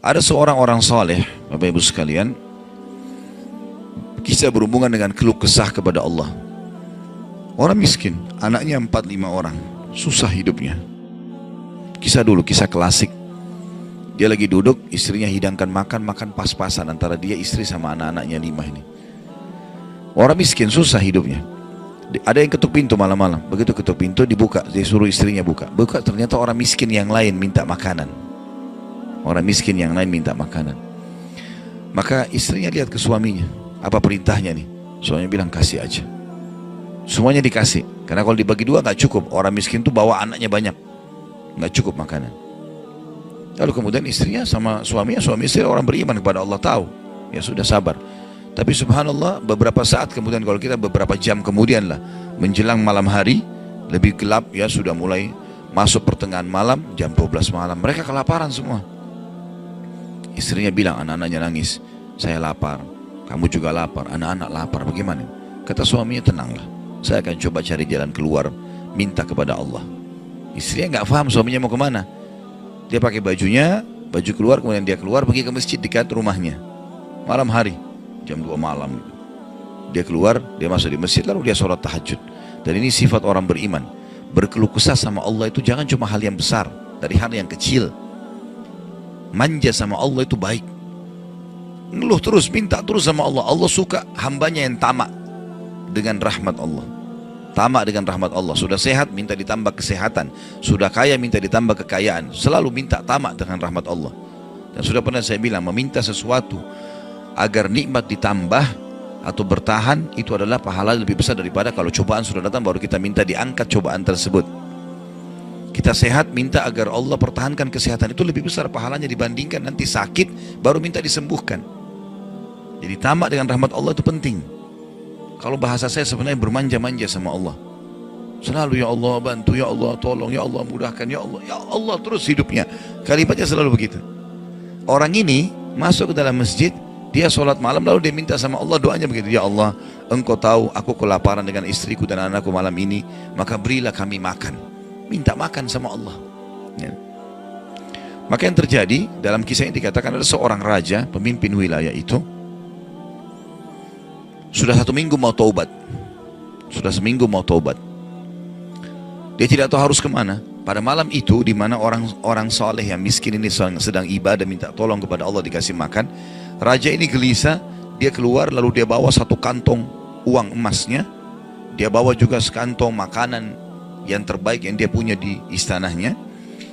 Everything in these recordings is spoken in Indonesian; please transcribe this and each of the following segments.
Ada seorang orang soleh, Bapak Ibu sekalian, kisah berhubungan dengan keluh kesah kepada Allah. Orang miskin, anaknya 4-5 orang, susah hidupnya. Kisah dulu, kisah klasik. Dia lagi duduk, istrinya hidangkan makan, makan pas-pasan antara dia, istri sama anak-anaknya 5 ini. Orang miskin, susah hidupnya. Ada yang ketuk pintu malam-malam, begitu ketuk pintu dibuka, dia suruh istrinya buka. Buka, ternyata orang miskin yang lain minta makanan. Orang miskin yang lain minta makanan. Maka istrinya lihat ke suaminya, apa perintahnya nih? Suaminya bilang kasih aja. Semuanya dikasih, karena kalau dibagi dua gak cukup. Orang miskin tuh bawa anaknya banyak, gak cukup makanan. Lalu kemudian istrinya sama suaminya, suami istri orang beriman kepada Allah, tahu, ya sudah sabar. Tapi subhanallah, beberapa saat kemudian, kalau kita beberapa jam kemudian lah, menjelang malam hari, lebih gelap ya, sudah mulai masuk pertengahan malam, jam 12 malam, mereka kelaparan semua. Istrinya bilang, anak-anaknya nangis, saya lapar, kamu juga lapar, anak-anak lapar, bagaimana? Kata suaminya, tenanglah, saya akan coba cari jalan keluar, minta kepada Allah. Istrinya nggak paham suaminya mau kemana. Dia pakai bajunya, baju keluar, kemudian dia keluar pergi ke masjid dekat rumahnya. Malam hari, jam 2 malam. Dia keluar, dia masuk di masjid, lalu dia sholat tahajud. Dan ini sifat orang beriman. Berkeluh kesah sama Allah itu jangan cuma hal yang besar, dari hal yang kecil. Manja sama Allah itu baik. Ngeluh terus, minta terus sama Allah. Allah suka hambanya yang tamak dengan rahmat Allah. Tamak dengan rahmat Allah. Sudah sehat, minta ditambah kesehatan. Sudah kaya, minta ditambah kekayaan. Selalu minta tamak dengan rahmat Allah. Dan sudah pernah saya bilang, meminta sesuatu agar nikmat ditambah atau bertahan, itu adalah pahala lebih besar daripada kalau cobaan sudah datang baru kita minta diangkat cobaan tersebut. Kita sehat, minta agar Allah pertahankan kesehatan, itu lebih besar pahalanya dibandingkan nanti sakit baru minta disembuhkan. Jadi tamak dengan rahmat Allah itu penting. Kalau bahasa saya sebenarnya bermanja-manja sama Allah. Selalu ya Allah bantu, ya Allah tolong, ya Allah mudahkan, ya Allah terus hidupnya. Kalimatnya selalu begitu. Orang ini masuk ke dalam masjid, dia sholat malam lalu dia minta sama Allah, doanya begitu, ya Allah engkau tahu aku kelaparan dengan istriku dan anakku malam ini, maka berilah kami makan. Minta makan sama Allah ya. Maka yang terjadi dalam kisah ini dikatakan ada seorang raja, pemimpin wilayah itu, sudah 1 minggu mau taubat. Sudah seminggu mau taubat. Dia tidak tahu harus kemana. Pada malam itu, di mana orang soleh yang miskin ini sedang ibadah minta tolong kepada Allah dikasih makan, raja ini gelisah. Dia keluar lalu dia bawa 1 kantong uang emasnya. Dia bawa juga sekantong makanan yang terbaik yang dia punya di istananya.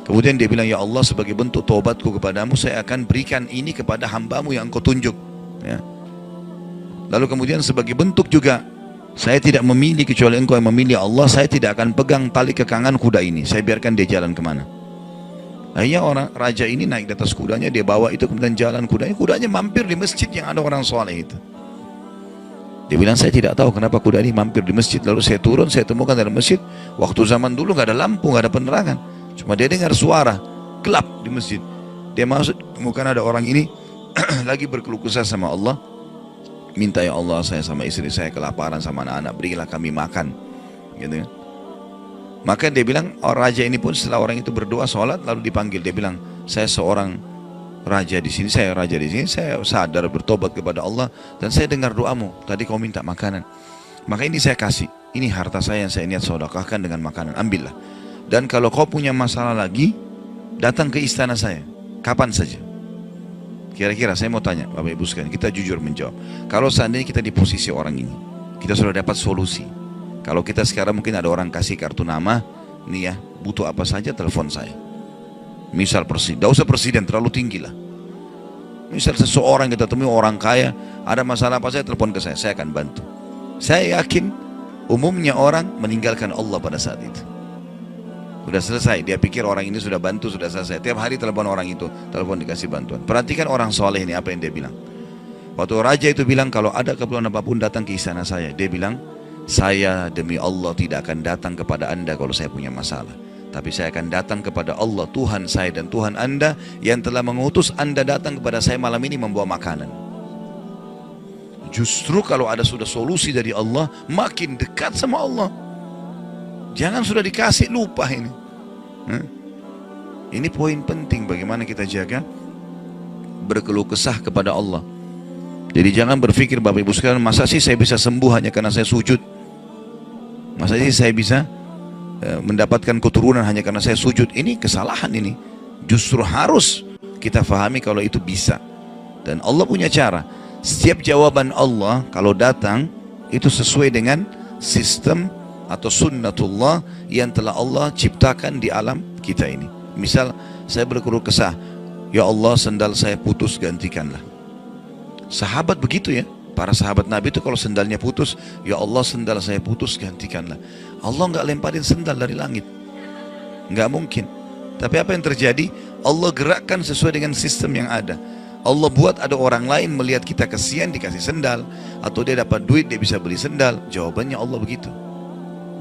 Kemudian dia bilang, ya Allah sebagai bentuk taubatku kepadamu, saya akan berikan ini kepada hambamu yang engkau tunjuk ya. Lalu kemudian sebagai bentuk juga, saya tidak memilih kecuali engkau yang memilih Allah, saya tidak akan pegang tali kekangan kuda ini, saya biarkan dia jalan kemana. Akhirnya orang raja ini naik di atas kudanya, dia bawa itu kemudian jalan kudanya mampir di masjid yang ada orang soleh itu. Dia bilang, saya tidak tahu kenapa kuda ini mampir di masjid. Lalu saya turun, saya temukan dalam masjid, waktu zaman dulu gak ada lampu, gak ada penerangan, cuma dia dengar suara gelap di masjid. Dia masuk, temukan ada orang ini lagi berkeluh kesah sama Allah, minta, ya Allah saya sama istri saya kelaparan sama anak-anak, berilah kami makan gitu kan. Maka dia bilang, raja ini pun setelah orang itu berdoa sholat lalu dipanggil, dia bilang, saya seorang raja di sini, saya raja di sini, saya sadar bertobat kepada Allah dan saya dengar doamu tadi kau minta makanan, maka ini saya kasih, ini harta saya yang saya niat sedekahkan dengan makanan, ambillah. Dan kalau kau punya masalah lagi, datang ke istana saya kapan saja. Kira-kira saya mau tanya Bapak Ibu sekalian, kita jujur menjawab. Kalau seandainya kita di posisi orang ini, kita sudah dapat solusi. Kalau kita sekarang mungkin ada orang kasih kartu nama, nih ya, butuh apa saja telepon saya. Misal presiden, tidak usah presiden terlalu tinggi lah. Misal seseorang kita temui orang kaya, ada masalah apa saya telepon ke saya akan bantu. Saya yakin umumnya orang meninggalkan Allah pada saat itu. Sudah selesai, dia pikir orang ini sudah bantu, sudah selesai. Tiap hari telepon orang itu, telepon dikasih bantuan. Perhatikan orang soleh ini apa yang dia bilang. Waktu raja itu bilang, kalau ada keperluan apapun datang ke istana saya. Dia bilang, saya demi Allah tidak akan datang kepada anda kalau saya punya masalah. Tapi saya akan datang kepada Allah, Tuhan saya dan Tuhan anda, yang telah mengutus anda datang kepada saya malam ini membawa makanan. Justru kalau ada sudah solusi dari Allah, makin dekat sama Allah. Jangan sudah dikasih lupa ini. Ini poin penting bagaimana kita jaga berkeluh kesah kepada Allah. Jadi jangan berpikir Bapak Ibu sekalian, masa sih saya bisa sembuh hanya karena saya sujud? Masa sih saya bisa mendapatkan keturunan hanya karena saya sujud? Ini kesalahan ini. Justru harus kita fahami kalau itu bisa. Dan Allah punya cara. Setiap jawaban Allah kalau datang itu sesuai dengan sistem atau sunnatullah yang telah Allah ciptakan di alam kita ini. Misal saya berkeluh kesah, ya Allah sendal saya putus, gantikanlah. Sahabat begitu ya. Para sahabat Nabi itu kalau sendalnya putus, ya Allah sendal saya putus, gantikanlah. Allah nggak lemparin sendal dari langit, nggak mungkin. Tapi apa yang terjadi? Allah gerakkan sesuai dengan sistem yang ada. Allah buat ada orang lain melihat kita kasihan dikasih sendal, atau dia dapat duit dia bisa beli sendal. Jawabannya Allah begitu,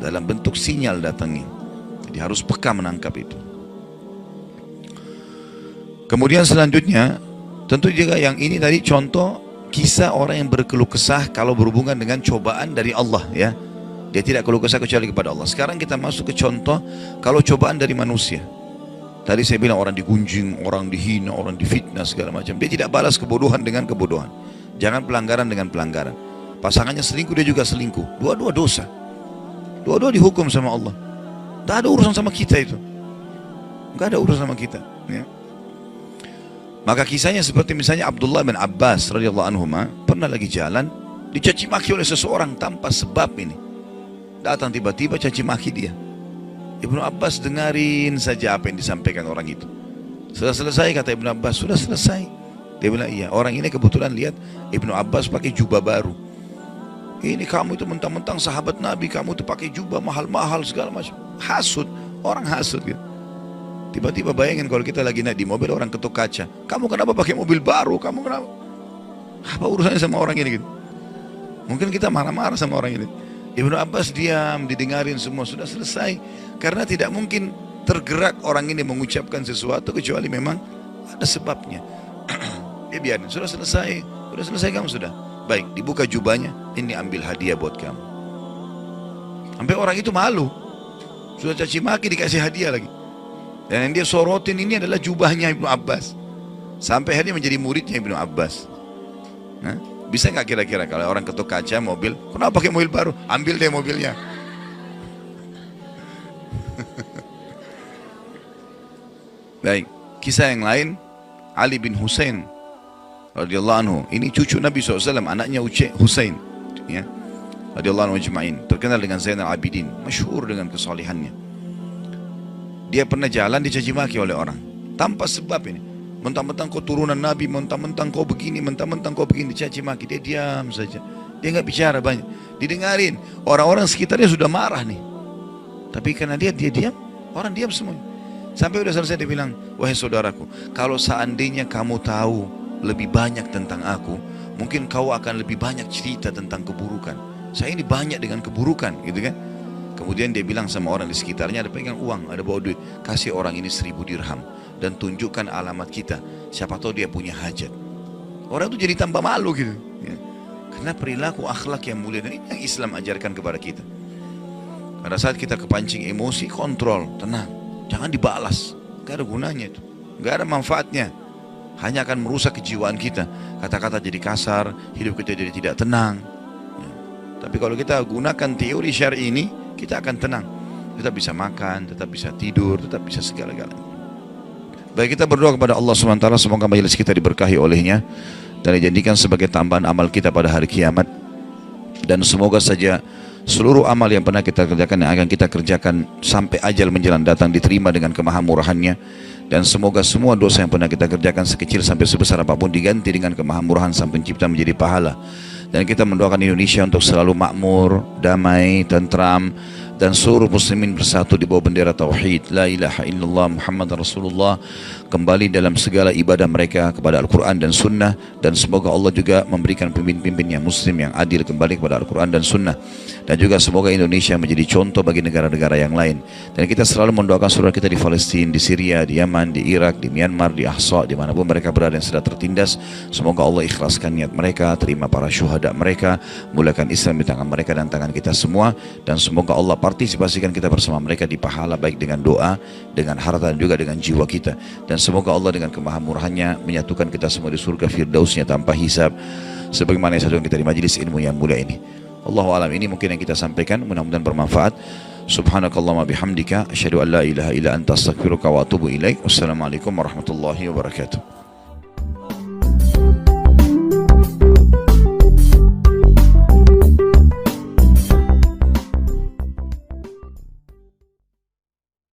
dalam bentuk sinyal datangnya. Jadi harus peka menangkap itu. Kemudian selanjutnya, tentu juga yang ini tadi contoh kisah orang yang berkeluh kesah kalau berhubungan dengan cobaan dari Allah ya. Dia tidak keluh kesah kecuali kepada Allah. Sekarang kita masuk ke contoh kalau cobaan dari manusia. Tadi saya bilang orang digunjing, orang dihina, orang difitnah segala macam. Dia tidak balas kebodohan dengan kebodohan. Jangan pelanggaran dengan pelanggaran. Pasangannya selingkuh, dia juga selingkuh. Dua-dua dosa. Dua-dua dihukum sama Allah. Tidak ada urusan sama kita itu. Tidak ada urusan sama kita. Ya. Maka kisahnya seperti misalnya Abdullah bin Abbas radhiyallahu anhuma pernah lagi jalan dicaci maki oleh seseorang tanpa sebab ini. Datang tiba-tiba caci maki dia. Ibnu Abbas dengarin saja apa yang disampaikan orang itu. Sudah selesai kata Ibnu Abbas, sudah selesai. Dia bilang iya, orang ini kebetulan lihat Ibnu Abbas pakai jubah baru. Ini kamu itu mentang-mentang sahabat Nabi, kamu itu pakai jubah mahal-mahal segala macam. Hasud, orang hasud gitu. Tiba-tiba bayangin kalau kita lagi naik di mobil orang ketuk kaca. Kamu kenapa pakai mobil baru? Kamu kenapa? Apa urusannya sama orang ini gitu? Mungkin kita marah-marah sama orang ini. Ibnu Abbas diam, didengarin semua, sudah selesai. Karena tidak mungkin tergerak orang ini mengucapkan sesuatu kecuali memang ada sebabnya. Dia biarin, sudah selesai kamu sudah. Baik, dibuka jubahnya, ini ambil hadiah buat kamu. Sampai orang itu malu. Sudah caci maki dikasih hadiah lagi. Dan yang dia sorotin ini adalah jubahnya Ibnu Abbas. Sampai dia menjadi muridnya Ibnu Abbas. Nah, bisa nggak kira-kira kalau orang ketuk kaca mobil, kenapa pakai mobil baru? Ambil deh mobilnya. Baik, kisah yang lain, Ali bin Husain radhiyallahu anhu. Ini cucu Nabi SAW, anaknya Husain, ya, radhiyallahu anhu ajma'in. Terkenal dengan Zainal Abidin, masyhur dengan kesalihannya. Dia pernah jalan dicaci maki oleh orang tanpa sebab ini. Mentang-mentang kau turunan Nabi, mentang-mentang kau begini, mentang-mentang kau begini, dicaci maki. Dia diam saja. Dia nggak bicara banyak. Didengarin. Orang-orang sekitarnya sudah marah nih. Tapi karena dia diam, orang diam semuanya. Sampai udah selesai dia bilang, wahai saudaraku, kalau seandainya kamu tahu lebih banyak tentang aku, mungkin kau akan lebih banyak cerita tentang keburukan. Saya ini banyak dengan keburukan, gitu kan? Kemudian dia bilang sama orang di sekitarnya, ada pegang uang, ada bawa duit, kasih orang ini 1000 dirham dan tunjukkan alamat kita, siapa tahu dia punya hajat. Orang itu jadi tambah malu gitu ya. Karena perilaku akhlak yang mulia, dan ini yang Islam ajarkan kepada kita. Pada saat kita kepancing emosi, kontrol, tenang, jangan dibalas, gak ada gunanya itu, gak ada manfaatnya, hanya akan merusak kejiwaan kita. Kata-kata jadi kasar, hidup kita jadi tidak tenang ya. Tapi kalau kita gunakan teori syar'i ini, kita akan tenang, tetap bisa makan, tetap bisa tidur, tetap bisa segala-galanya. Baik, kita berdoa kepada Allah SWT, semoga majelis kita diberkahi olehnya dan dijadikan sebagai tambahan amal kita pada hari kiamat. Dan semoga saja seluruh amal yang pernah kita kerjakan, yang akan kita kerjakan sampai ajal menjelang datang, diterima dengan kemahamurahannya. Dan semoga semua dosa yang pernah kita kerjakan, sekecil sampai sebesar apapun, diganti dengan kemahamurahan Sang Pencipta menjadi pahala. Dan kita mendoakan Indonesia untuk selalu makmur, damai, tentram, dan seluruh muslimin bersatu di bawah bendera tauhid, la ilaha illallah Muhammad Rasulullah, kembali dalam segala ibadah mereka kepada Al-Quran dan Sunnah. Dan semoga Allah juga memberikan pemimpin-pemimpin yang muslim, yang adil, kembali kepada Al-Quran dan Sunnah. Dan juga semoga Indonesia menjadi contoh bagi negara-negara yang lain. Dan kita selalu mendoakan saudara kita di Palestina, di Syria, di Yaman, di Irak, di Myanmar, di Ahsa, dimanapun mereka berada yang sedang tertindas. Semoga Allah ikhlaskan niat mereka, terima para syuhada mereka, mulakan Islam di tangan mereka dan tangan kita semua. Dan semoga Allah partisipasikan kita bersama mereka di pahala, baik dengan doa, dengan harta, dan juga dengan jiwa kita. Dan semoga Allah dengan kemahamurahannya menyatukan kita semua di surga firdausnya tanpa hisab, sebagaimana yang satu kita di majelis ilmu yang mulia ini. Allahu alam, ini mungkin yang kita sampaikan, mudah-mudahan bermanfaat. Subhanakallahumma bihamdika asyhadu an la ilaha illa anta astaghfiruka wa atubu ilaik. Wassalamualaikum warahmatullahi wabarakatuh.